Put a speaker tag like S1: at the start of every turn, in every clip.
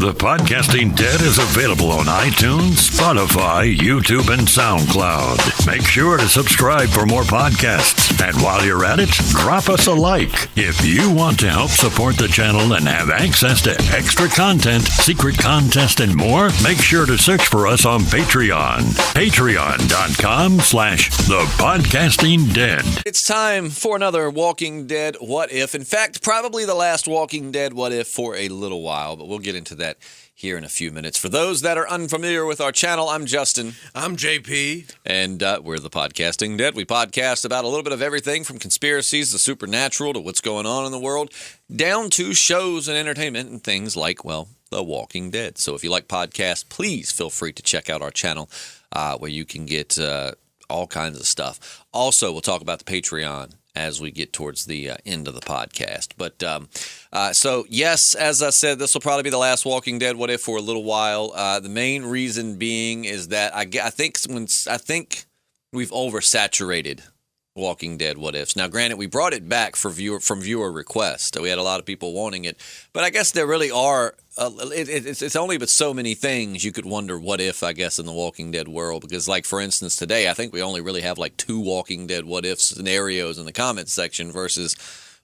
S1: The Podcasting Dead is available on iTunes, Spotify, YouTube, and SoundCloud. Make sure to subscribe for more podcasts. And while you're at it, drop us a like. If you want to help support the channel and have access to extra content, secret contests, and more, make sure to search for us on Patreon. Patreon.com/thepodcastingdead.
S2: It's time for another Walking Dead What If. In fact, probably the last Walking Dead What If for a little while, but we'll get into that here in a few minutes. For those that are unfamiliar with our channel, I'm Justin.
S3: I'm JP.
S2: And we're the Podcasting Dead. We podcast about a little bit of everything from conspiracies to supernatural to what's going on in the world, down to shows and entertainment and things like, well, The Walking Dead. So if you like podcasts, please feel free to check out our channel where you can get all kinds of stuff. Also, we'll talk about the Patreon as we get towards the end of the podcast. But so, yes, as I said, this will probably be the last Walking Dead What If for a little while. The main reason being is that I think we've oversaturated Walking Dead What Ifs. Now, granted, we brought it back from viewer request. We had a lot of people wanting it. But I guess there really are it's only but so many things you could wonder what if, I guess, in the Walking Dead world. Because, like, for instance, today, I think we only really have like 2 Walking Dead What If scenarios in the comments section versus,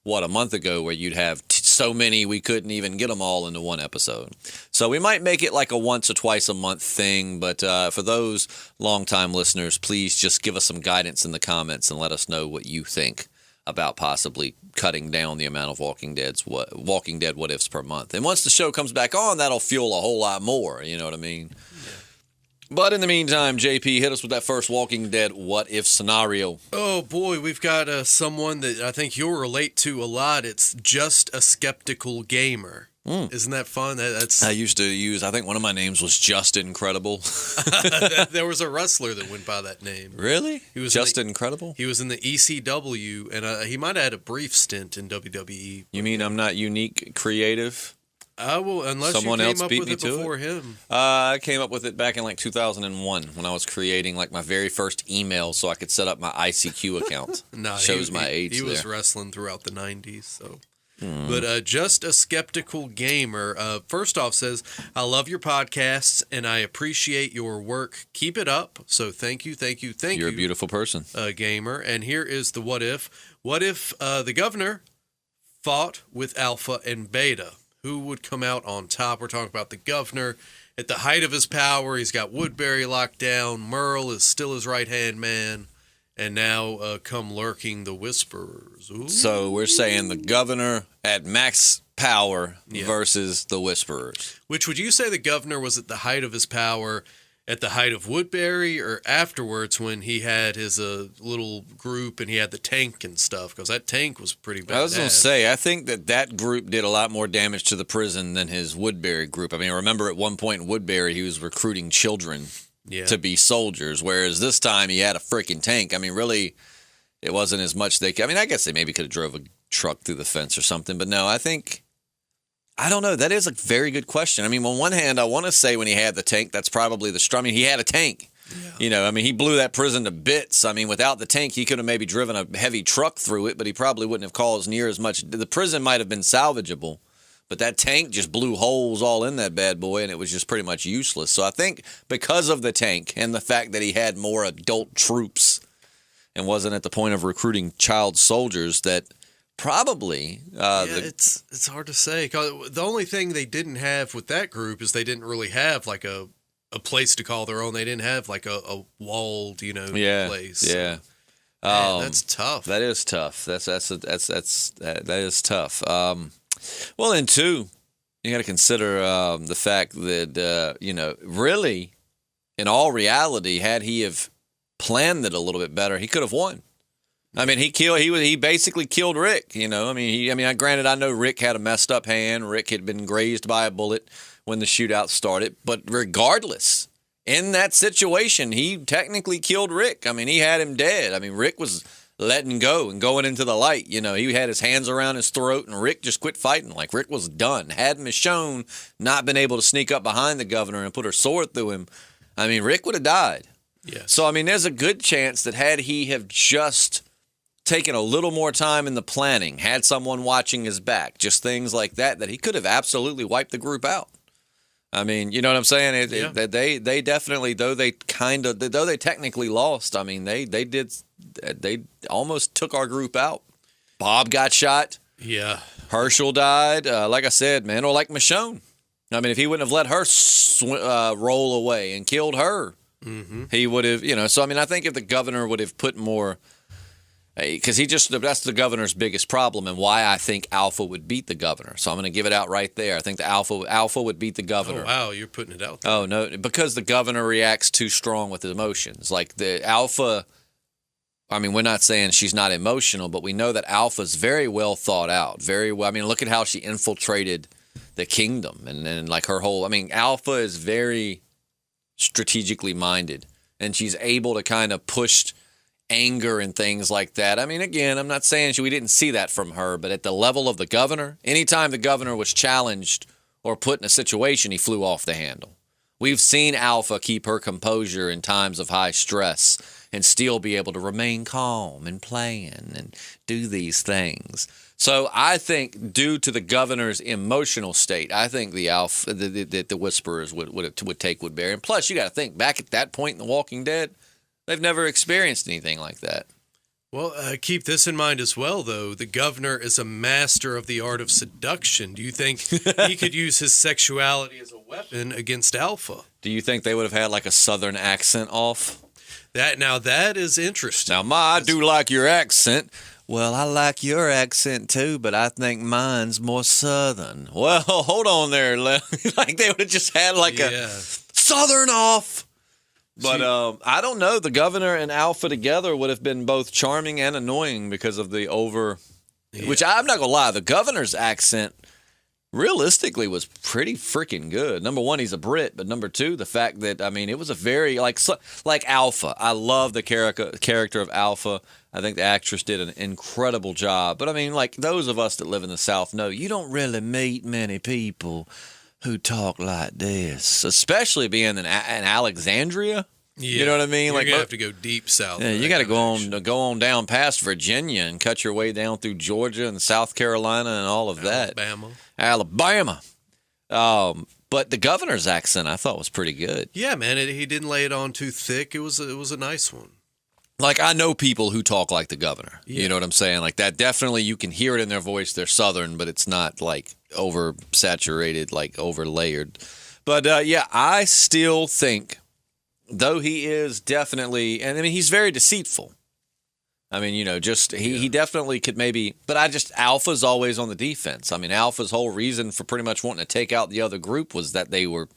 S2: a month ago where you'd have so many we couldn't even get them all into one episode. So we might make it like a once or twice a month thing. But for those longtime listeners, please just give us some guidance in the comments and let us know what you think about possibly cutting down the amount of Walking Dead What Ifs per month. And once the show comes back on, that'll fuel a whole lot more. You know what I mean? Yeah. But in the meantime, JP, hit us with that first Walking Dead What If scenario.
S3: Oh, boy, we've got someone that I think you'll relate to a lot. It's Just a Skeptical Gamer. Isn't that fun? I
S2: used to use, I think one of my names was Just Incredible.
S3: There was a wrestler that went by that name.
S2: Really? He was Just Incredible?
S3: He was in the ECW, and he might have had a brief stint in WWE.
S2: You mean I'm not unique creative?
S3: Well, unless someone else beat me to before him.
S2: I came up with it back in like 2001 when I was creating like my very first email so I could set up my ICQ account. Shows my age.
S3: He was wrestling throughout the 90s, so... But Just a Skeptical Gamer, first off says, I love your podcasts and I appreciate your work. Keep it up. So thank you.
S2: You're a beautiful person.
S3: Gamer. And here is the what if. What if the governor fought with Alpha and Beta? Who would come out on top? We're talking about the governor at the height of his power. He's got Woodbury locked down. Merle is still his right-hand man. And now come lurking the Whisperers. Ooh.
S2: So we're saying the governor at max power versus the Whisperers.
S3: Which, would you say the governor was at the height of his power at the height of Woodbury or afterwards when he had his little group and he had the tank and stuff? Because that tank was pretty bad.
S2: I was going to say, I think that group did a lot more damage to the prison than his Woodbury group. I mean, remember at one point in Woodbury he was recruiting children to be soldiers, whereas this time he had a freaking tank. I mean, really, it wasn't as much I guess they maybe could have drove a truck through the fence or something, but no, I don't know. That is a very good question. I mean, on one hand, I want to say when he had the tank, that's probably he had a tank. Yeah. He blew that prison to bits. I mean, without the tank, he could have maybe driven a heavy truck through it, but he probably wouldn't have caused near as much. The prison might have been salvageable. But that tank just blew holes all in that bad boy, and it was just pretty much useless. So I think because of the tank and the fact that he had more adult troops and wasn't at the point of recruiting child soldiers, that probably...
S3: it's hard to say. 'Cause the only thing they didn't have with that group is they didn't really have like a place to call their own. They didn't have like a walled, place.
S2: Yeah.
S3: Man, that's tough.
S2: That is tough. That is tough. Well, and two, you got to consider the fact that, really, in all reality, had he have planned it a little bit better, he could have won. I mean, he basically killed Rick, granted, I know Rick had a messed up hand. Rick had been grazed by a bullet when the shootout started. But regardless, in that situation, he technically killed Rick. I mean, he had him dead. I mean, Rick was letting go and going into the light. He had his hands around his throat, and Rick just quit fighting. Like, Rick was done. Had Michonne not been able to sneak up behind the governor and put her sword through him, I mean, Rick would have died.
S3: Yes.
S2: So, I mean, there's a good chance that had he have just taken a little more time in the planning, had someone watching his back, just things like that, that he could have absolutely wiped the group out. I mean, you know what I'm saying?
S3: Yeah.
S2: They definitely, though they technically lost. I mean, they almost took our group out. Bob got shot.
S3: Yeah.
S2: Herschel died. Like I said, man, or like Michonne. I mean, if he wouldn't have let her roll away and killed her, he would have, So, I mean, I think if the governor would have put more, because that's the governor's biggest problem and why I think Alpha would beat the governor. So I'm going to give it out right there. I think the Alpha would beat the governor.
S3: Oh, wow, you're putting it out there.
S2: Oh, no, because the governor reacts too strong with his emotions. Like the Alpha, I mean, we're not saying she's not emotional, but we know that Alpha's very well thought out. Very well. I mean, look at how she infiltrated the kingdom and like her whole, I mean, Alpha is very strategically minded and she's able to kind of push anger and things like that. I mean, again, I'm not saying we didn't see that from her, but at the level of the governor, anytime the governor was challenged or put in a situation, he flew off the handle. We've seen Alpha keep her composure in times of high stress and still be able to remain calm and plan and do these things. So I think due to the governor's emotional state, I think the Alpha, the Whisperers would take Woodbury. And plus, you got to think, back at that point in The Walking Dead, they've never experienced anything like that.
S3: Well, keep this in mind as well, though. The governor is a master of the art of seduction. Do you think he could use his sexuality as a weapon against Alpha?
S2: Do you think they would have had like a southern accent off?
S3: That is interesting.
S2: Now, I do like your accent. Well, I like your accent too, but I think mine's more southern. Well, hold on there. Like they would have just had like a southern off. But I don't know. The governor and Alpha together would have been both charming and annoying because of the which I'm not going to lie, the governor's accent realistically was pretty freaking good. Number one, he's a Brit, but number two, the fact that, I mean, it was a very, like Alpha. I love the character of Alpha. I think the actress did an incredible job. But I mean, like those of us that live in the South know, you don't really meet many people who talk like this, especially being in Alexandria.
S3: Yeah,
S2: you know what I mean?
S3: You're
S2: like,
S3: gonna have to go deep south.
S2: Yeah, you got to go on down past Virginia and cut your way down through Georgia and South Carolina and all of that. Alabama. But the governor's accent I thought was pretty good.
S3: Yeah, man, he didn't lay it on too thick. It was a nice one.
S2: Like, I know people who talk like the governor.
S3: Yeah.
S2: You know what I'm saying? Like, that definitely, you can hear it in their voice. They're Southern, but it's not, like, oversaturated, like, overlayered. But, yeah, I still think, though he is definitely, and I mean, he's very deceitful. I mean, he definitely could maybe, but Alpha's always on the defense. I mean, Alpha's whole reason for pretty much wanting to take out the other group was that they were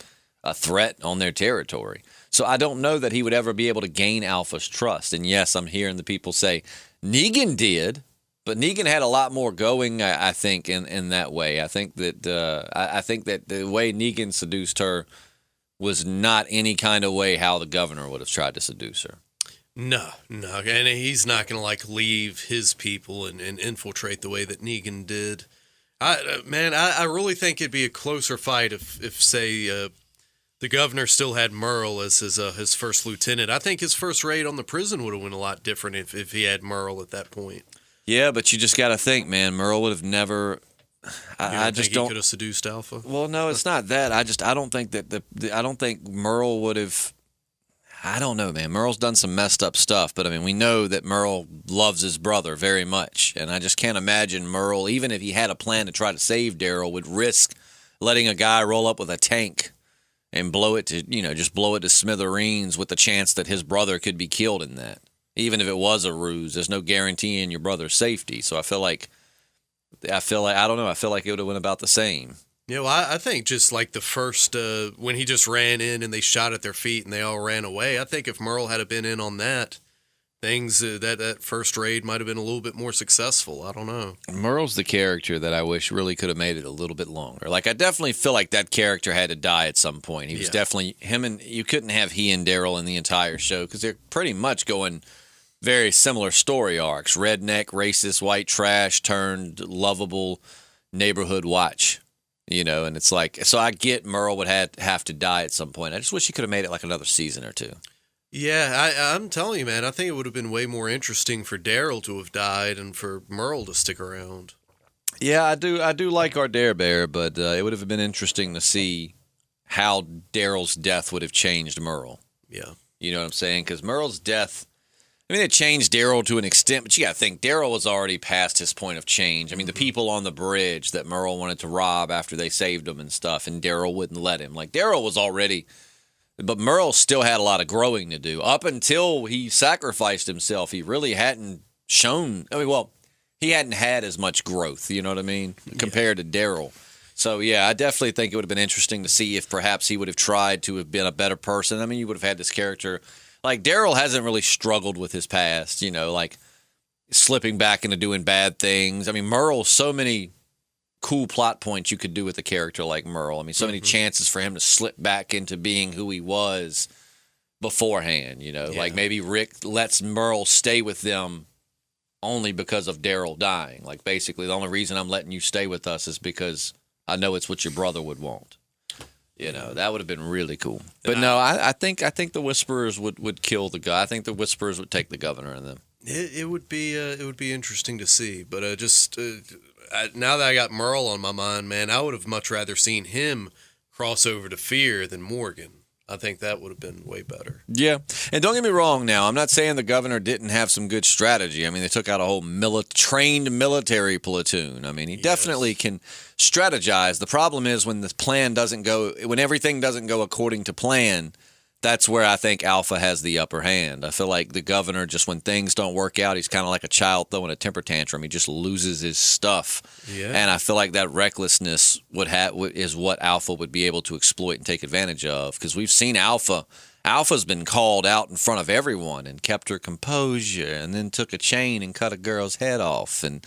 S2: a threat on their territory. So I don't know that he would ever be able to gain Alpha's trust. And yes, I'm hearing the people say Negan did, but Negan had a lot more going, I think, in that way. I think that the way Negan seduced her was not any kind of way how the governor would have tried to seduce her.
S3: No, and he's not going to like leave his people and infiltrate the way that Negan did. I really think it'd be a closer fight if say the governor still had Merle as his first lieutenant. I think his first raid on the prison would have went a lot different if he had Merle at that point. Yeah,
S2: but you just got to think, man. Merle would have never.
S3: I just don't. He could have seduced Alpha.
S2: Well, no, it's not that. I don't think that I don't think Merle would have. I don't know, man. Merle's done some messed up stuff, but I mean, we know that Merle loves his brother very much, and I just can't imagine Merle, even if he had a plan to try to save Daryl, would risk letting a guy roll up with a tank and blow it to, just blow it to smithereens with the chance that his brother could be killed in that. Even if it was a ruse, there's no guarantee in your brother's safety. So I feel like I don't know. I feel like it would have went about the same.
S3: Yeah, well, I think just like the first, when he just ran in and they shot at their feet and they all ran away, I think if Merle had been in on that, things, that first raid might have been a little bit more successful. I don't know.
S2: Merle's the character that I wish really could have made it a little bit longer. Like, I definitely feel like that character had to die at some point. He was definitely, you couldn't have he and Daryl in the entire show because they're pretty much going very similar story arcs. Redneck, racist, white trash turned lovable neighborhood watch. And it's like, so I get Merle would have to die at some point. I just wish he could have made it like another season or two.
S3: Yeah, I'm telling you, man, I think it would have been way more interesting for Daryl to have died and for Merle to stick around.
S2: Yeah, I do like our Dare Bear, but it would have been interesting to see how Daryl's death would have changed Merle.
S3: Yeah.
S2: You know what I'm saying? Because Merle's death, I mean, it changed Daryl to an extent, but you got to think Daryl was already past his point of change. I mean, the people on the bridge that Merle wanted to rob after they saved him and stuff, and Daryl wouldn't let him. Like, Daryl was already, but Merle still had a lot of growing to do. Up until he sacrificed himself, he really hadn't shown, he hadn't had as much growth, you know what I mean, compared to Daryl. So, yeah, I definitely think it would have been interesting to see if perhaps he would have tried to have been a better person. I mean, you would have had this character. Like, Daryl hasn't really struggled with his past, you know, like slipping back into doing bad things. I mean, Merle, so many cool plot points you could do with a character like Merle. I mean, so many chances for him to slip back into being who he was beforehand, you know. Like, maybe Rick lets Merle stay with them only because of Daryl dying. Like, basically, the only reason I'm letting you stay with us is because I know it's what your brother would want. You know, that would have been really cool. But no, I think the Whisperers would kill the guy. I think the Whisperers would take the governor and them.
S3: It would be interesting to see. But now that I got Merle on my mind, man, I would have much rather seen him cross over to Fear than Morgan. I think that would have been way better.
S2: Yeah. And don't get me wrong now. I'm not saying the governor didn't have some good strategy. I mean, they took out a whole trained military platoon. I mean, he definitely can strategize. The problem is when when everything doesn't go according to plan, that's where I think Alpha has the upper hand. I feel like the governor, just when things don't work out, he's kind of like a child throwing a temper tantrum. He just loses his stuff. Yeah. And I feel like that recklessness is what Alpha would be able to exploit and take advantage of. Because we've seen Alpha. Alpha's been called out in front of everyone and kept her composure and then took a chain and cut a girl's head off. And,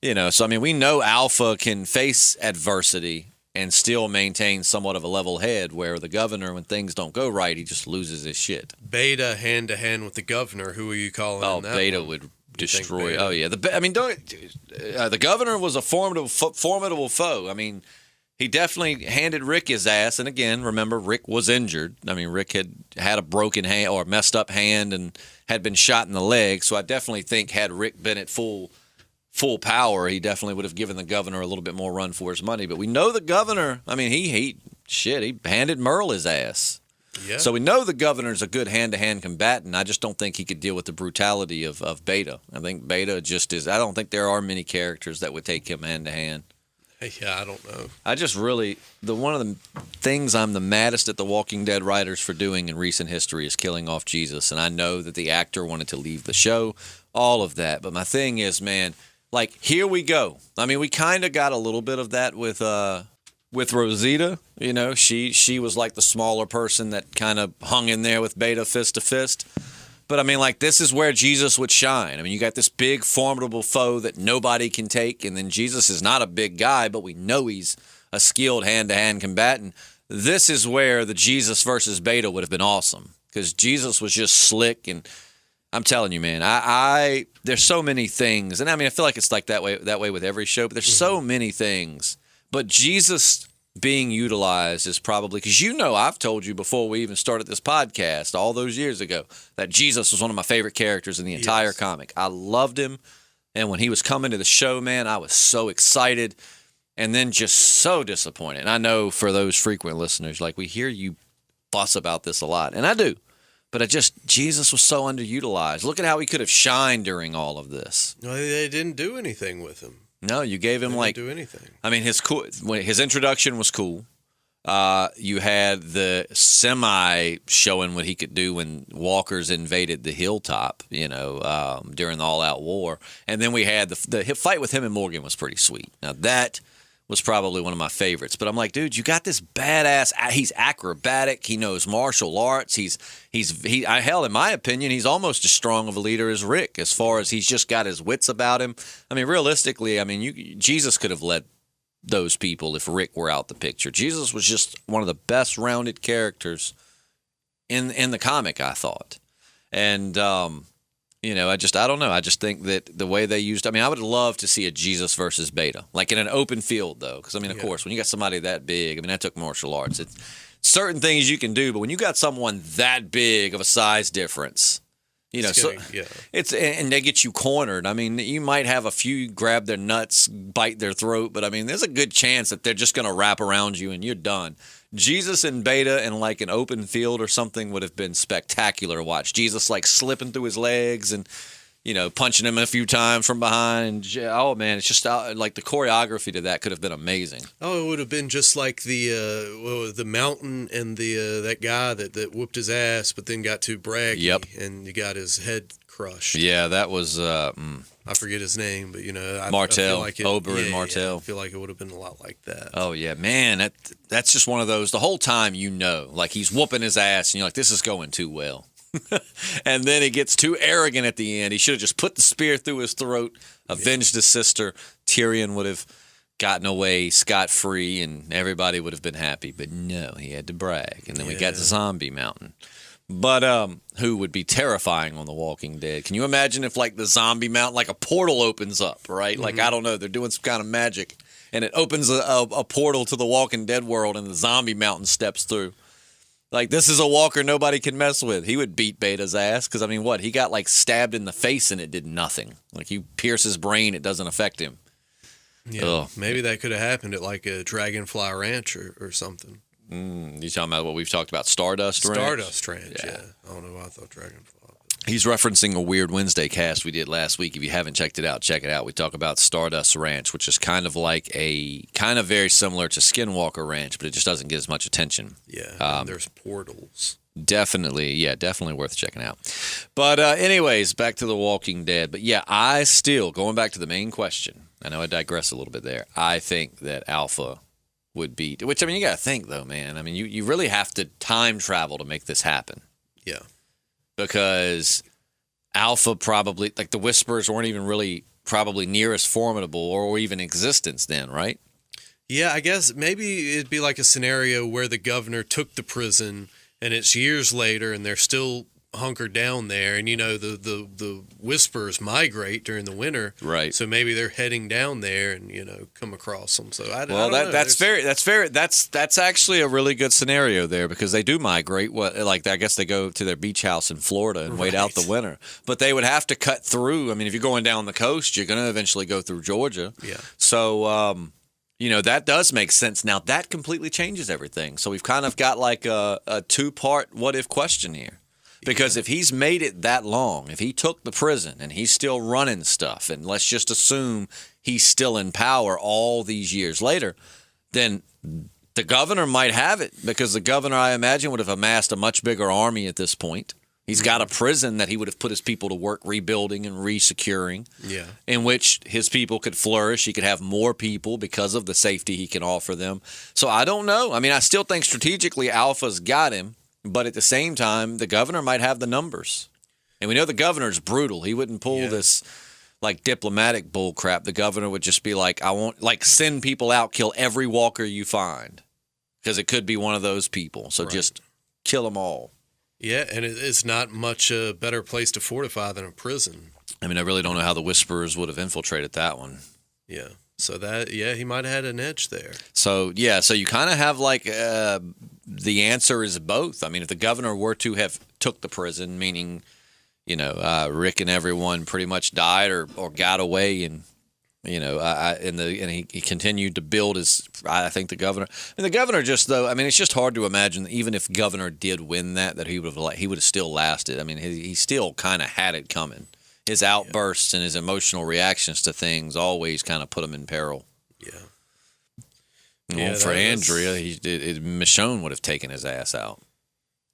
S2: you know, so, I mean, we know Alpha can face adversity and still maintain somewhat of a level head, where the governor, when things don't go right, he just loses his shit.
S3: Beta hand-to-hand with the governor. Who are you calling?
S2: Oh, Beta would destroy. Oh, yeah. The governor was a formidable foe. I mean, he definitely handed Rick his ass. And again, remember, Rick was injured. I mean, Rick had a broken hand or messed up hand and had been shot in the leg. So I definitely think had Rick been at full power, he definitely would have given the governor a little bit more run for his money. But we know the governor, I mean, he handed Merle his ass. Yeah. So we know the governor's a good hand-to-hand combatant. I just don't think he could deal with the brutality of Beta. I think Beta just is. I don't think there are many characters that would take him hand-to-hand.
S3: Yeah, I don't know.
S2: I just really, one of the things I'm the maddest at the Walking Dead writers for doing in recent history is killing off Jesus. And I know that the actor wanted to leave the show, all of that. But my thing is, man, like, here we go. I mean, we kind of got a little bit of that with Rosita. You know, she was like the smaller person that kind of hung in there with Beta fist to fist. But, I mean, like, this is where Jesus would shine. I mean, you got this big, formidable foe that nobody can take, and then Jesus is not a big guy, but we know he's a skilled hand-to-hand combatant. This is where the Jesus versus Beta would have been awesome, because Jesus was just slick, and I'm telling you, man, there's so many things, and I mean, I feel like it's like that way with every show, but there's so many things. But Jesus being utilized is probably, because I've told you before we even started this podcast all those years ago that Jesus was one of my favorite characters in the entire comic. I loved him, and when he was coming to the show, man, I was so excited, and then just so disappointed. And I know for those frequent listeners, like, we hear you fuss about this a lot, and I do. But Jesus was so underutilized. Look at how he could have shined during all of this.
S3: No, they didn't do anything with him.
S2: No, you gave him
S3: didn't do anything.
S2: I mean, his introduction was cool. You had the semi showing what he could do when walkers invaded the hilltop, during the all-out war. And then we had the fight with him and Morgan was pretty sweet. Now, that was probably one of my favorites. But I'm like, dude, you got this badass. He's acrobatic. He knows martial arts. Hell, in my opinion, he's almost as strong of a leader as Rick, as far as he's just got his wits about him. I mean, realistically, Jesus could have led those people if Rick were out the picture. Jesus was just one of the best rounded characters in the comic, I thought. And, I don't know. I just think that the way they used, I would love to see a Jesus versus Beta, like in an open field, though. Because, of course, when you got somebody that big, that took martial arts. It's certain things you can do, but when you got someone that big of a size difference, and they get you cornered. You might have a few grab their nuts, bite their throat, but there's a good chance that they're just going to wrap around you and you're done. Jesus in Beta in like an open field or something would have been spectacular to watch. Jesus like slipping through his legs and, punching him a few times from behind. Oh, man, it's just like the choreography to that could have been amazing.
S3: Oh, it would have been just like the mountain and that guy that whooped his ass but then got too braggy.
S2: Yep.
S3: And you got his head crushed.
S2: Yeah, that was...
S3: I forget his name, but
S2: Martell,
S3: I feel like
S2: Oberyn Martell.
S3: I feel like it would have been a lot like that.
S2: Oh yeah, man, that's just one of those. The whole time like he's whooping his ass, and you're like, this is going too well. And then he gets too arrogant at the end. He should have just put the spear through his throat, avenged his sister. Tyrion would have gotten away scot-free, and everybody would have been happy. But no, he had to brag, and then we got Zombie Mountain. But who would be terrifying on The Walking Dead? Can you imagine if, like, the Zombie Mountain, like a portal opens up, right? Mm-hmm. Like, I don't know, they're doing some kind of magic, and it opens a portal to the Walking Dead world, and the Zombie Mountain steps through. Like, this is a walker nobody can mess with. He would beat Beta's ass, because, I mean, what? He got, like, stabbed in the face, and it did nothing. Like, you pierce his brain, it doesn't affect him.
S3: Yeah, ugh. Maybe that could have happened at, like, a Dragonfly Ranch or something.
S2: You talking about what we've talked about, Stardust Ranch?
S3: Stardust Ranch, yeah. I don't know why I thought Dragonfly.
S2: He's referencing a Weird Wednesday cast we did last week. If you haven't checked it out, check it out. We talk about Stardust Ranch, which is kind of very similar to Skinwalker Ranch, but it just doesn't get as much attention.
S3: Yeah, there's portals.
S2: Definitely worth checking out. But anyways, back to The Walking Dead. But yeah, I still, going back to the main question, I know I digress a little bit there. I think that Alpha would beat, which, I mean, you got to think, though, man. I mean, you really have to time travel to make this happen.
S3: Yeah.
S2: Because Alpha probably, like the Whisperers weren't even really probably near as formidable or even existence then, right?
S3: Yeah, I guess maybe it'd be like a scenario where the governor took the prison and it's years later and they're still hunkered down there, and the Whisperers migrate during the winter,
S2: right? So
S3: maybe they're heading down there and come across them. So I don't know.
S2: That's actually a really good scenario there, because they do migrate. I guess they go to their beach house in Florida and wait out the winter, but they would have to cut through. I mean, if you're going down the coast, you're going to eventually go through Georgia.
S3: Yeah.
S2: So that does make sense. Now that completely changes everything. So we've kind of got like a two-part what if question here. Because if he's made it that long, if he took the prison and he's still running stuff, and let's just assume he's still in power all these years later, then the governor might have it, because the governor, I imagine, would have amassed a much bigger army at this point. He's got a prison that he would have put his people to work rebuilding and resecuring, in which his people could flourish. He could have more people because of the safety he can offer them. So I don't know. I mean, I still think strategically Alpha's got him. But at the same time, the governor might have the numbers. And we know the governor's brutal. He wouldn't pull this, like, diplomatic bull crap. The governor would just be like, I won't, like, send people out, kill every walker you find. Because it could be one of those people. So just kill them all.
S3: Yeah, and it's not much a better place to fortify than a prison.
S2: I mean, I really don't know how the Whisperers would have infiltrated that one.
S3: Yeah. So he might have had an edge there.
S2: So you kind of have like the answer is both. I mean, if the governor were to have took the prison, meaning, Rick and everyone pretty much died or got away, and he continued to build his. I think the governor. I mean, the governor just though. I mean, it's just hard to imagine even if governor did win that he would have still lasted. I mean, he still kind of had it coming. His outbursts and his emotional reactions to things always kind of put him in peril.
S3: Yeah.
S2: For Andrea, Michonne would have taken his ass out.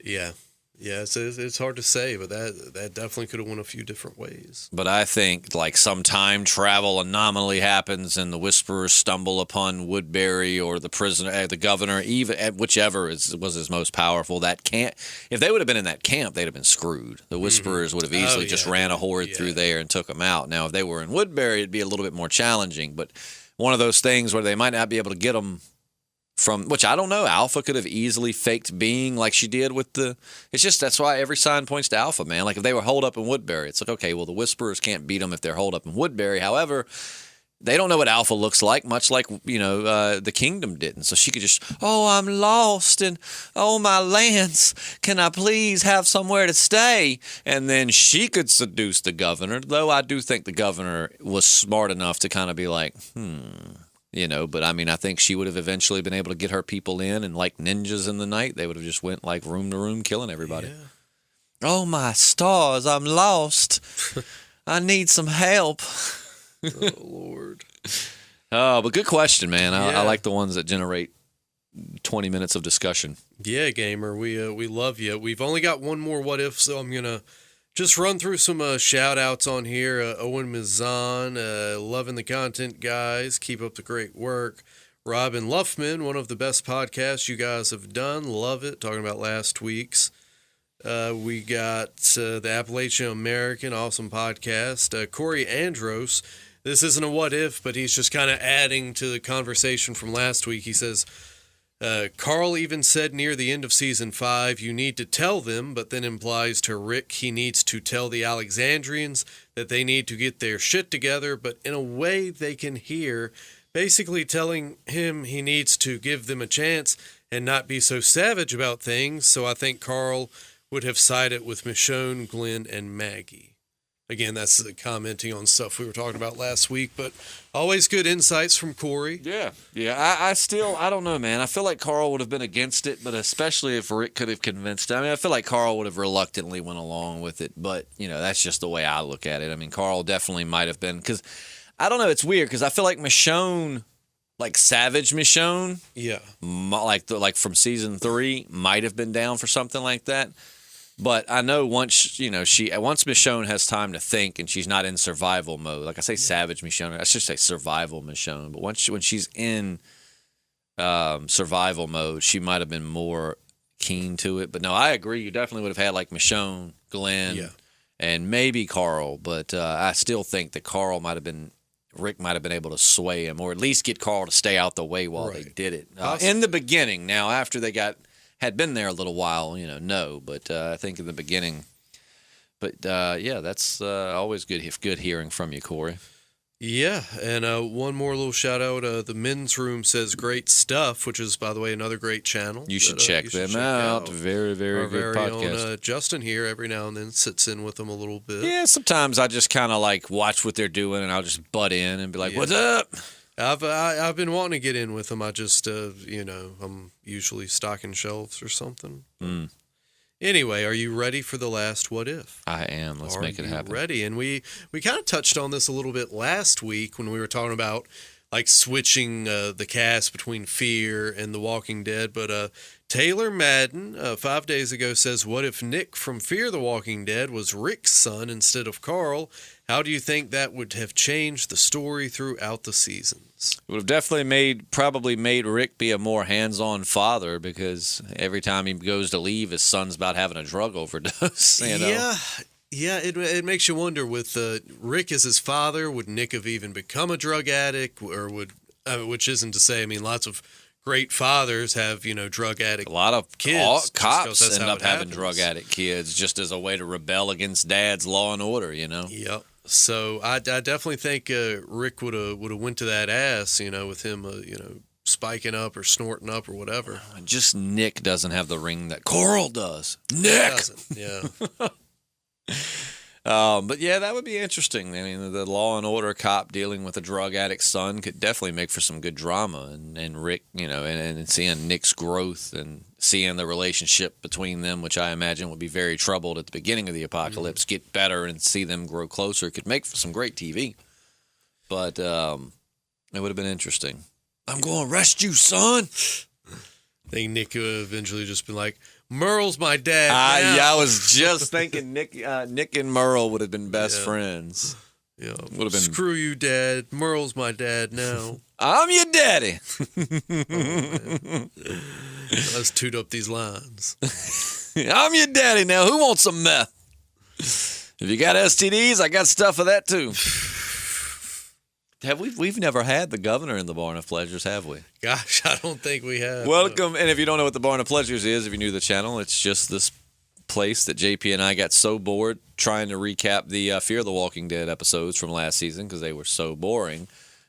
S3: Yeah. Yeah, it's hard to say, but that definitely could have went a few different ways.
S2: But I think like some time travel anomaly happens, and the Whisperers stumble upon Woodbury or the prisoner, the governor, even whichever was his most powerful. That camp, if they would have been in that camp, they'd have been screwed. The Whisperers would have easily just ran a horde through there and took them out. Now, if they were in Woodbury, it'd be a little bit more challenging. But one of those things where they might not be able to get them. From which I don't know, Alpha could have easily faked being like she did with the. It's just that's why every sign points to Alpha, man. Like if they were holed up in Woodbury, it's like okay, well the Whisperers can't beat them if they're holed up in Woodbury. However, they don't know what Alpha looks like, much like the Kingdom didn't. So she could just, I'm lost and my lands, can I please have somewhere to stay? And then she could seduce the governor. Though I do think the governor was smart enough to kind of be like, But I mean, I think she would have eventually been able to get her people in, and like ninjas in the night, they would have just went like room to room killing everybody.
S3: Yeah.
S2: Oh, my stars, I'm lost. I need some help.
S3: Oh, Lord.
S2: Oh, but good question, man.
S3: Yeah.
S2: I like the ones that generate 20 minutes of discussion.
S3: Yeah, gamer, we love you. We've only got one more what if, so I'm gonna just run through some shout outs on here. Owen Mizan, loving the content, guys. Keep up the great work. Robin Luffman, one of the best podcasts you guys have done. Love it. Talking about last week's. We got the Appalachian American, awesome podcast. Corey Andros. This isn't a what if, but he's just kind of adding to the conversation from last week. He says, Carl even said near the end of season 5, you need to tell them, but then implies to Rick he needs to tell the Alexandrians that they need to get their shit together, but in a way they can hear, basically telling him he needs to give them a chance and not be so savage about things. So I think Carl would have sided with Michonne, Glenn, and Maggie. Again, that's commenting on stuff we were talking about last week, but always good insights from Corey.
S2: Yeah. I don't know, man. I feel like Carl would have been against it, but especially if Rick could have convinced him. I mean, I feel like Carl would have reluctantly went along with it, but, that's just the way I look at it. I mean, Carl definitely might have been, because, I don't know, it's weird, because I feel like Michonne, like Savage Michonne,
S3: yeah,
S2: like from season 3, might have been down for something like that. But I know once Michonne has time to think and she's not in survival mode, like I say Savage Michonne, I should say survival Michonne, but when she's in survival mode, she might have been more keen to it. But no, I agree. You definitely would have had like Michonne, Glenn, and maybe Carl, but I still think that Rick might have been able to sway him, or at least get Carl to stay out the way while they did it. In the beginning, now after they had been there a little while, no. But I think in the beginning. But, that's always good hearing from you, Corey.
S3: Yeah, and one more little shout-out. The Men's Room says great stuff, which is, by the way, another great channel.
S2: You should check them out. Very, very
S3: Our
S2: good
S3: very
S2: podcast.
S3: Own, Justin here every now and then sits in with them a little bit.
S2: Yeah, sometimes I just kind of like watch what they're doing, and I'll just butt in and be like, what's up?
S3: I've been wanting to get in with them. I just, I'm usually stocking shelves or something. Anyway, are you ready for the last what if?
S2: I am. Let's make it happen.
S3: Ready? And we kind of touched on this a little bit last week when we were talking about like switching the cast between Fear and The Walking Dead. But Taylor Madden 5 days ago says, what if Nick from Fear the Walking Dead was Rick's son instead of Carl? How do you think that would have changed the story throughout the seasons?
S2: It would have definitely probably made Rick be a more hands-on father, because every time he goes to leave, his son's about having a drug overdose.
S3: Yeah, it makes you wonder with Rick as his father, would Nick have even become a drug addict, or which isn't to say, I mean, lots of great fathers have, drug addict.
S2: A lot of
S3: kids.
S2: Cops end up having drug addict kids just as a way to rebel against Dad's law and order,
S3: Yep. So I definitely think Rick would have went to that ass, with him, spiking up or snorting up or whatever.
S2: Just Nick doesn't have the ring that Carl does. Nick
S3: doesn't. Yeah.
S2: But yeah, that would be interesting. I mean, the law and order cop dealing with a drug addict son could definitely make for some good drama, and Rick, and seeing Nick's growth and seeing the relationship between them, which I imagine would be very troubled at the beginning of the apocalypse, get better and see them grow closer, could make for some great TV. But it would have been interesting. I'm going to arrest you, son.
S3: I think Nick would eventually just been like, Merle's my dad.
S2: Yeah, I was just thinking Nick and Merle would have been best friends.
S3: Yeah,
S2: would have been.
S3: Screw you, Dad. Merle's my dad now.
S2: I'm your daddy.
S3: Let's toot up these lines.
S2: I'm your daddy now. Who wants some meth? If you got STDs, I got stuff of that too. We've never had the governor in the Barn of Pleasures, have we?
S3: Gosh, I don't think we have.
S2: Welcome, and if you don't know what the Barn of Pleasures is, if you're new to the channel, it's just this place that JP and I got so bored trying to recap the Fear the Walking Dead episodes from last season because they were so boring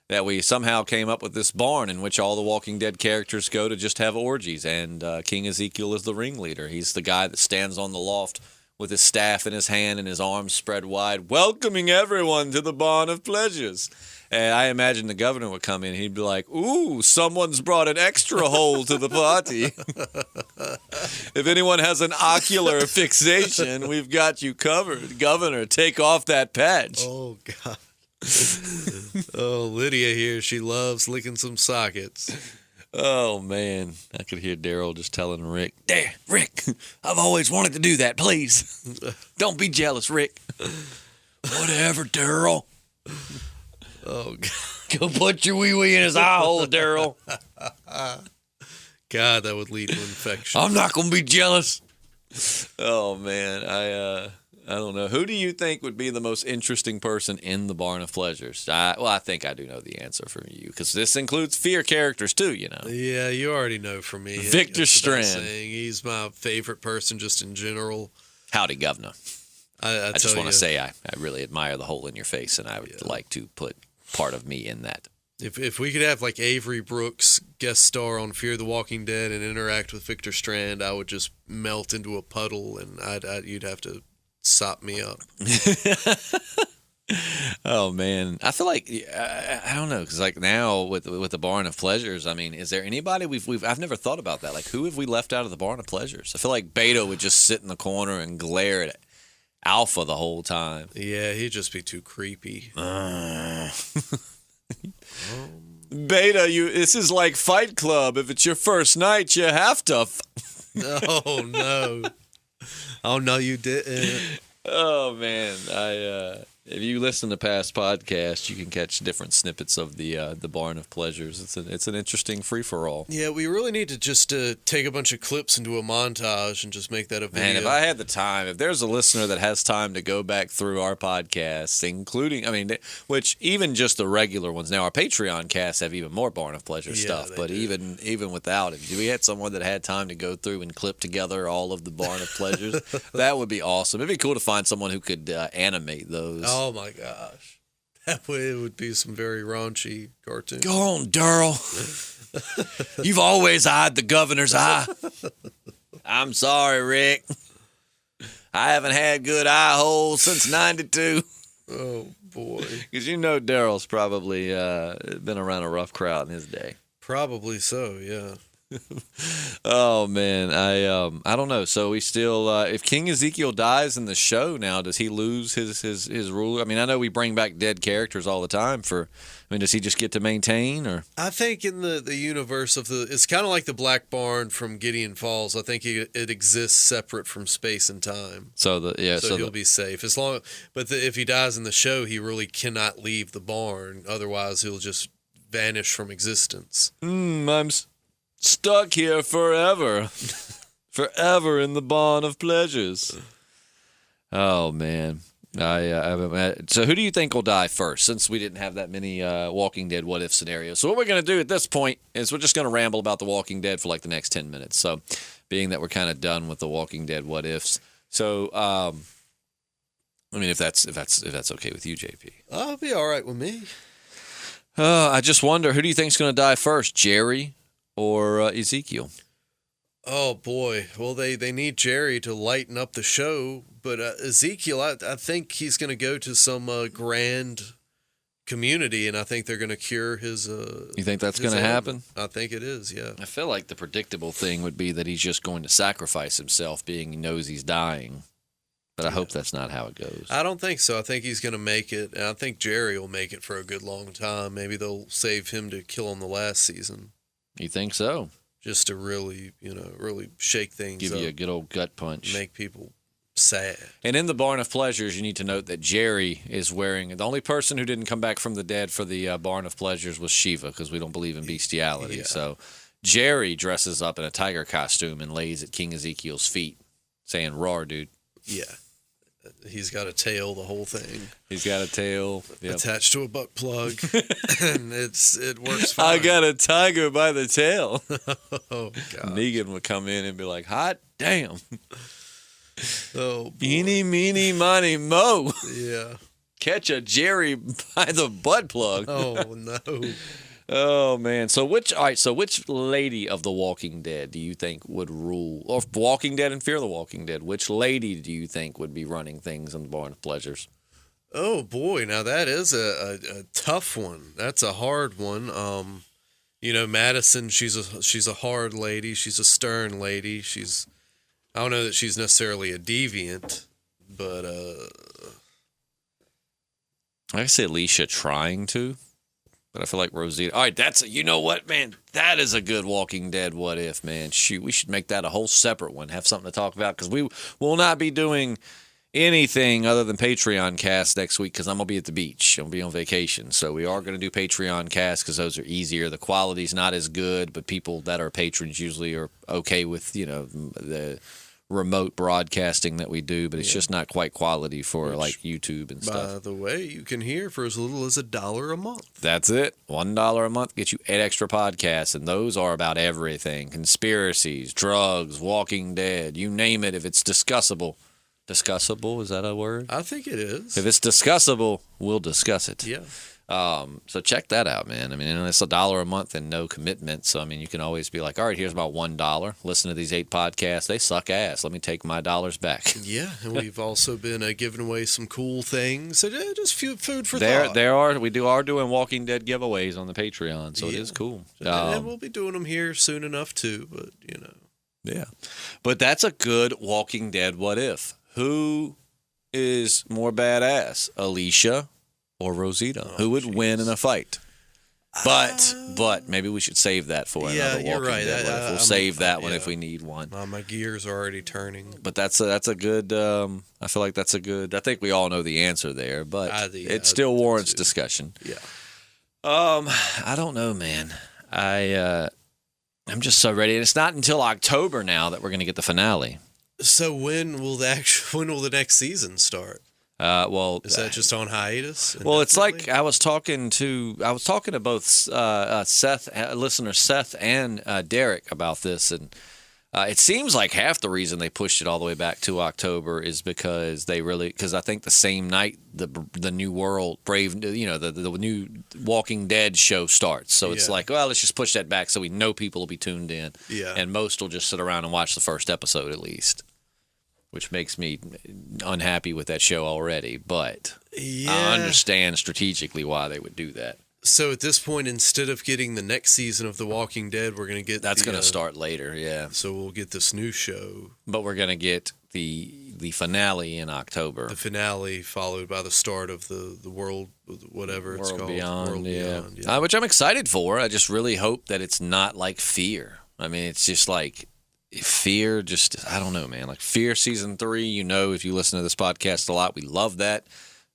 S2: that we somehow came up with this barn in which all the Walking Dead characters go to just have orgies, and King Ezekiel is the ringleader. He's the guy that stands on the loft with his staff in his hand and his arms spread wide, welcoming everyone to the Barn of Pleasures. And I imagine the governor would come in. He'd be like, "Ooh, someone's brought an extra hole to the party. If anyone has an ocular fixation, we've got you covered. Governor, take off that patch."
S3: Oh, God. Oh, Lydia here. She loves licking some sockets.
S2: Oh, man. I could hear Daryl just telling Rick, "There, Rick, I've always wanted to do that. Please. Don't be jealous, Rick." "Whatever, Daryl."
S3: Oh, God.
S2: "Go put your wee-wee in his eye hole, Daryl."
S3: God, that would lead to infection.
S2: "I'm not going to be jealous." Oh, man. I don't know. Who do you think would be the most interesting person in the Barn of Pleasures? I think I do know the answer from you, because this includes fear characters too, you know.
S3: Yeah, you already know from me.
S2: Victor
S3: That's what I'm
S2: Strand.
S3: saying. He's my favorite person just in general.
S2: Howdy, Governor.
S3: I
S2: just want
S3: you,
S2: to say I really admire the hole in your face, and I would like to put part of me in that.
S3: If we could have like Avery Brooks guest star on Fear the Walking Dead and interact with Victor Strand, I would just melt into a puddle, and you'd have to sop me up.
S2: Oh, man. I feel like, I don't know, because like now with the Barn of Pleasures, I mean, is there anybody I've never thought about that. Like, who have we left out of the Barn of Pleasures? I feel like Beta would just sit in the corner and glare at Alpha the whole time.
S3: Yeah, he'd just be too creepy.
S2: Beta, this is like Fight Club. If it's your first night, you have to.
S3: Oh, no. Oh, no, you didn't.
S2: Oh, man. If you listen to past podcasts, you can catch different snippets of the Barn of Pleasures. It's an interesting free-for-all.
S3: Yeah, we really need to just take a bunch of clips into a montage and just make that a video.
S2: Man, if I had the time, if there's a listener that has time to go back through our podcasts, including, which even just the regular ones, now our Patreon casts have even more Barn of Pleasure stuff, but even without it, if we had someone that had time to go through and clip together all of the Barn of Pleasures, that would be awesome. It'd be cool to find someone who could animate those.
S3: Oh, my gosh. That way it would be some very raunchy cartoons.
S2: Go on, Daryl. You've always eyed the governor's eye. I'm sorry, Rick. I haven't had good eye holes since 92.
S3: Oh, boy.
S2: Because you know Daryl's probably been around a rough crowd in his day.
S3: Probably so, yeah.
S2: Oh, man. I don't know. So we still, if King Ezekiel dies in the show now, does he lose his rule? I mean, I know we bring back dead characters all the time does he just get to maintain, or? I
S3: think in the universe of it's kind of like the Black Barn from Gideon Falls. I think it exists separate from space and time.
S2: So
S3: he'll be safe if he dies in the show, he really cannot leave the barn. Otherwise, he'll just vanish from existence.
S2: I'm stuck here forever. Forever in the Barn of Pleasures. Oh, man. So who do you think will die first, since we didn't have that many Walking Dead what-if scenarios? So what we're going to do at this point is we're just going to ramble about The Walking Dead for like the next 10 minutes. So being that we're kind of done with The Walking Dead what-ifs. So, if that's okay with you, JP.
S3: I'll be all right with me.
S2: I just wonder, who do you think is going to die first, Jerry or Ezekiel?
S3: Oh, boy. Well, they need Jerry to lighten up the show, but Ezekiel, I think he's going to go to some grand community, and I think they're going to cure his
S2: You think that's going to happen?
S3: I think it is, yeah.
S2: I feel like the predictable thing would be that he's just going to sacrifice himself, being he knows he's dying. But I hope that's not how it goes.
S3: I don't think so. I think he's going to make it, and I think Jerry will make it for a good long time. Maybe they'll save him to kill him the last season.
S2: You think so?
S3: Just to really, really shake things up.
S2: Give you a good old gut punch.
S3: Make people sad.
S2: And in the Barn of Pleasures, you need to note that Jerry is wearing... The only person who didn't come back from the dead for the Barn of Pleasures was Shiva, because we don't believe in bestiality. Yeah. So Jerry dresses up in a tiger costume and lays at King Ezekiel's feet, saying, "Roar, dude."
S3: Yeah. He's got a tail, the whole thing.
S2: He's got a tail.
S3: Attached to a butt plug. And it works fine.
S2: I got a tiger by the tail.
S3: Oh, God.
S2: Negan would come in and be like, "Hot damn."
S3: Oh, boy.
S2: Eeny, meeny, miny, mo.
S3: Yeah.
S2: Catch a Jerry by the butt plug.
S3: Oh, no.
S2: Oh man. So which lady of The Walking Dead do you think would rule, or Walking Dead and Fear the Walking Dead? Which lady do you think would be running things in the Barn of Pleasures?
S3: Oh boy, now that is a tough one. That's a hard one. Madison, she's a hard lady. She's a stern lady. I don't know that she's necessarily a deviant, but
S2: I say Alicia trying to. But I feel like Rosita. All right, you know what, man? That is a good Walking Dead what if, man. Shoot, we should make that a whole separate one. Have something to talk about because we will not be doing anything other than Patreon cast next week because I'm going to be at the beach. I'm going to be on vacation. So we are going to do Patreon cast because those are easier. The quality's not as good, but people that are patrons usually are okay with, the remote broadcasting that we do, but it's just not quite quality for like YouTube and stuff.
S3: By the way, you can hear for as little as $1 a month.
S2: That's it. $1 a month gets you 8 extra podcasts, and those are about everything. Conspiracies, drugs, Walking Dead, you name it. If it's discussable. Discussable, is that a word?
S3: I think it is.
S2: If it's discussable, we'll discuss it.
S3: Yeah.
S2: So check that out, man. I mean, it's $1 a month and no commitment. So, I mean, you can always be like, all right, here's about $1. Listen to these 8 podcasts. They suck ass. Let me take my dollars back.
S3: Yeah. And we've also been giving away some cool things. So just food for thought.
S2: We are doing Walking Dead giveaways on the Patreon. So it is cool.
S3: And we'll be doing them here soon enough too, but
S2: Yeah. But that's a good Walking Dead what if. Who is more badass, Alicia or Rosita? Who would win in a fight? But maybe we should save that for another Walking Dead. We'll save that one if we need one.
S3: My gears are already turning.
S2: But that's a good. I feel like that's a good. I think we all know the answer there, but it still warrants discussion.
S3: Yeah.
S2: I don't know, man. I'm just so ready, and it's not until October now that we're going to get the finale.
S3: So when will the next season start? Is that just on hiatus?
S2: Well, it's like I was talking to both listener Seth and Derek about this, and it seems like half the reason they pushed it all the way back to October is because I think the same night the New World Brave, the new Walking Dead show starts. So it's like, well, let's just push that back so we know people will be tuned in.
S3: Yeah.
S2: And most will just sit around and watch the first episode at least, which makes me unhappy with that show already. But I understand strategically why they would do that.
S3: So at this point, instead of getting the next season of The Walking Dead, we're going to get
S2: that's going to start later. Yeah.
S3: So we'll get this new show,
S2: but we're going to get the finale in October.
S3: The finale followed by the start of the world, whatever it's called,
S2: World Beyond. Which I'm excited for. I just really hope that it's not like Fear. I mean, it's just like Fear. I don't know, man. Like Fear season 3. If you listen to this podcast a lot, we love that.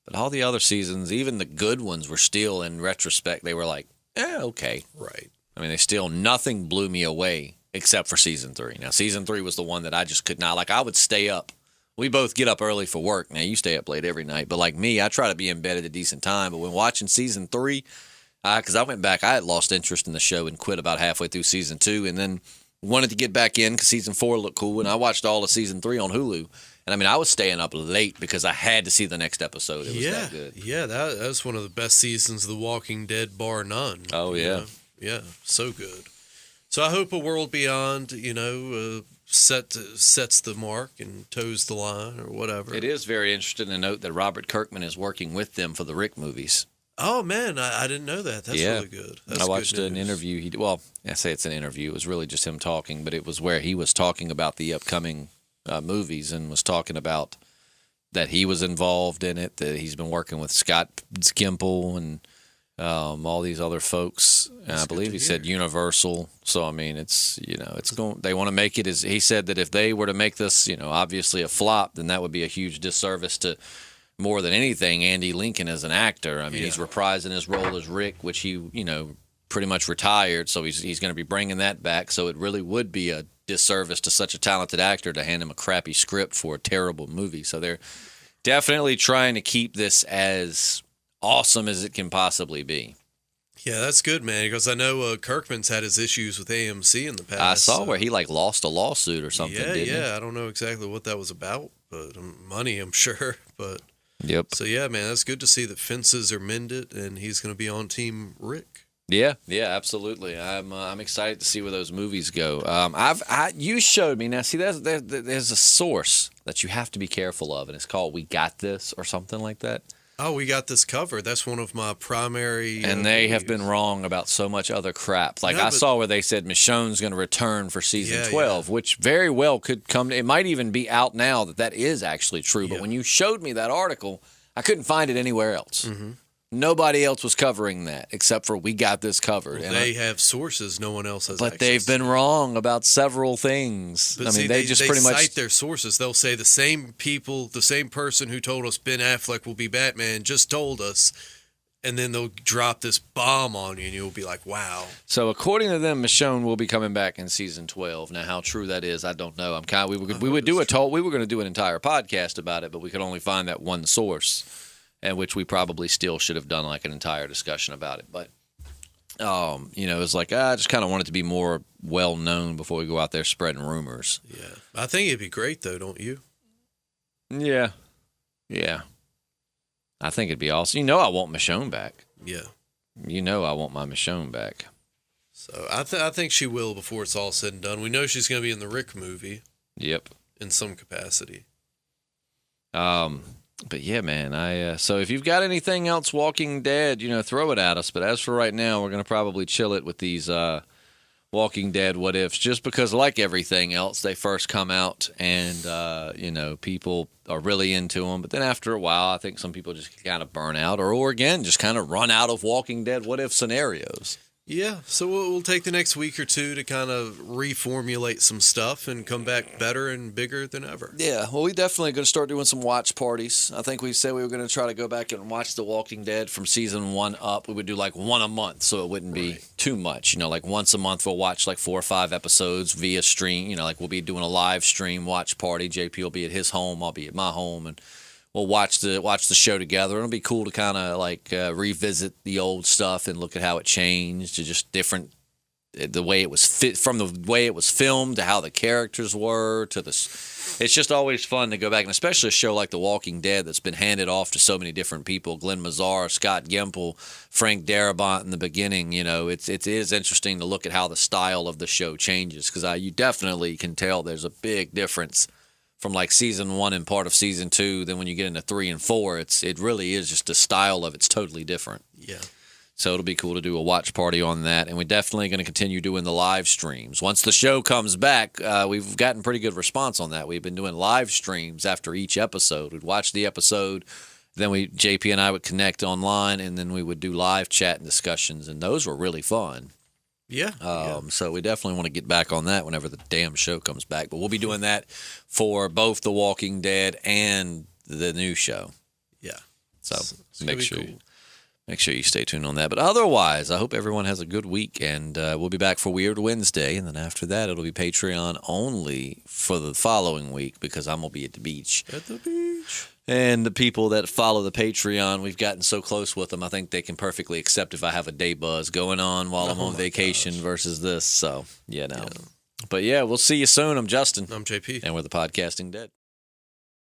S2: But all the other seasons, even the good ones, were still, in retrospect, they were like, okay.
S3: Right.
S2: I mean, nothing blew me away except for season 3. Now, season 3 was the one that I just could not, I would stay up. We both get up early for work. Now, you stay up late every night. But like me, I try to be in bed at a decent time. But when watching season 3, because I went back, I had lost interest in the show and quit about halfway through season 2 and then wanted to get back in because season 4 looked cool. And I watched all of season 3 on Hulu. And I mean, I was staying up late because I had to see the next episode. It was that good.
S3: Yeah, that was one of the best seasons of The Walking Dead, bar none.
S2: Oh, yeah.
S3: Yeah, so good. So I hope A World Beyond, sets the mark and toes the line or whatever.
S2: It is very interesting to note that Robert Kirkman is working with them for the Rick movies.
S3: Oh, man, I didn't know that. That's really good.
S2: I watched an interview. I say it's an interview. It was really just him talking, but it was where he was talking about the upcoming movies and was talking about that he was involved in it, that he's been working with Scott Gimple and all these other folks. And I believe he said Universal. So, I mean, it's going, they want to make it as he said that if they were to make this, obviously a flop, then that would be a huge disservice to more than anything Andy Lincoln as an actor. I mean, he's reprising his role as Rick, which he, pretty much retired. So he's going to be bringing that back. So it really would be a disservice to such a talented actor to hand him a crappy script for a terrible movie. So they're definitely trying to keep this as awesome as it can possibly be.
S3: Yeah, that's good, man, because I know Kirkman's had his issues with AMC in the past.
S2: I saw where he lost a lawsuit or something, didn't he?
S3: I don't know exactly what that was about, but money, I'm sure. But
S2: yep.
S3: So, yeah, man, that's good to see that fences are mended and he's going to be on Team Rick.
S2: Yeah, absolutely. I'm excited to see where those movies go. You showed me now. See, there's a source that you have to be careful of, and it's called "We Got This" or something like that.
S3: Oh, We Got This covered. That's one of my primary.
S2: And they have been wrong about so much other crap. Like
S3: No,
S2: I
S3: but-
S2: saw where they said Michonne's going to return for season
S3: Yeah,
S2: 12, which very well could come. It might even be out now that is actually true. But
S3: Yeah.
S2: when you showed me that article, I couldn't find it anywhere else.
S3: Mm-hmm.
S2: Nobody else was covering that except for We Got This covered.
S3: Well, they have sources no one else has.
S2: But
S3: access
S2: they've been
S3: to.
S2: wrong about several things.
S3: But
S2: I mean,
S3: see,
S2: they just
S3: they
S2: pretty much
S3: cite their sources. They'll say the same people, the same person who told us Ben Affleck will be Batman just told us, and then they'll drop this bomb on you, and you'll be like, "Wow."
S2: So according to them, Michonne will be coming back in season 12. Now, how true that is, I don't know. We were going to do an entire podcast about it, but we could only find that one source, and which we probably still should have done like an entire discussion about it. But it's like I just kind of want it to be more well known before we go out there spreading rumors.
S3: Yeah, I think it'd be great though, don't you?
S2: Yeah. I think it'd be awesome. I want Michonne back.
S3: Yeah.
S2: I want my Michonne back.
S3: So I think she will before it's all said and done. We know she's going to be in the Rick movie.
S2: Yep.
S3: In some capacity.
S2: But yeah, man, so if you've got anything else Walking Dead, throw it at us. But as for right now, we're going to probably chill it with these Walking Dead what ifs, just because like everything else, they first come out and, people are really into them. But then after a while, I think some people just kind of burn out or again, just kind of run out of Walking Dead what if scenarios.
S3: Yeah, so we'll take the next week or two to kind of reformulate some stuff and come back better and bigger than ever.
S2: Yeah, well, we definitely going to start doing some watch parties. I think we said we were going to try to go back and watch The Walking Dead from season 1 up. We would do like one a month, so it wouldn't be too much. Like once a month we'll watch like 4 or 5 episodes via stream. Like we'll be doing a live stream watch party. JP will be at his home, I'll be at my home, and we'll watch the show together. It'll be cool to kind of like revisit the old stuff and look at how it changed to just different, the way it was from the way it was filmed to how the characters were to it's just always fun to go back, and especially a show like The Walking Dead that's been handed off to so many different people. Glenn Mazzar, Scott Gimple, Frank Darabont in the beginning. It is interesting to look at how the style of the show changes because you definitely can tell there's a big difference from like season 1 and part of season 2, then when you get into 3 and 4, it really is just the style of it's totally different.
S3: Yeah.
S2: So it'll be cool to do a watch party on that, and we're definitely going to continue doing the live streams. Once the show comes back, we've gotten pretty good response on that. We've been doing live streams after each episode. We'd watch the episode, then JP and I would connect online, and then we would do live chat and discussions, and those were really fun.
S3: Yeah.
S2: So we definitely want to get back on that whenever the damn show comes back. But we'll be doing that for both The Walking Dead and the new show.
S3: Yeah.
S2: So
S3: It's
S2: make
S3: gonna be
S2: sure
S3: cool.
S2: make sure you stay tuned on that. But otherwise, I hope everyone has a good week, and we'll be back for Weird Wednesday, and then after that, it'll be Patreon only for the following week because I'm gonna be at the beach.
S3: At the beach.
S2: And the people that follow the Patreon, we've gotten so close with them. I think they can perfectly accept if I have a day buzz going on while I'm on vacation versus this. So, But yeah, we'll see you soon. I'm Justin.
S3: I'm JP.
S2: And we're the Podcasting Dead.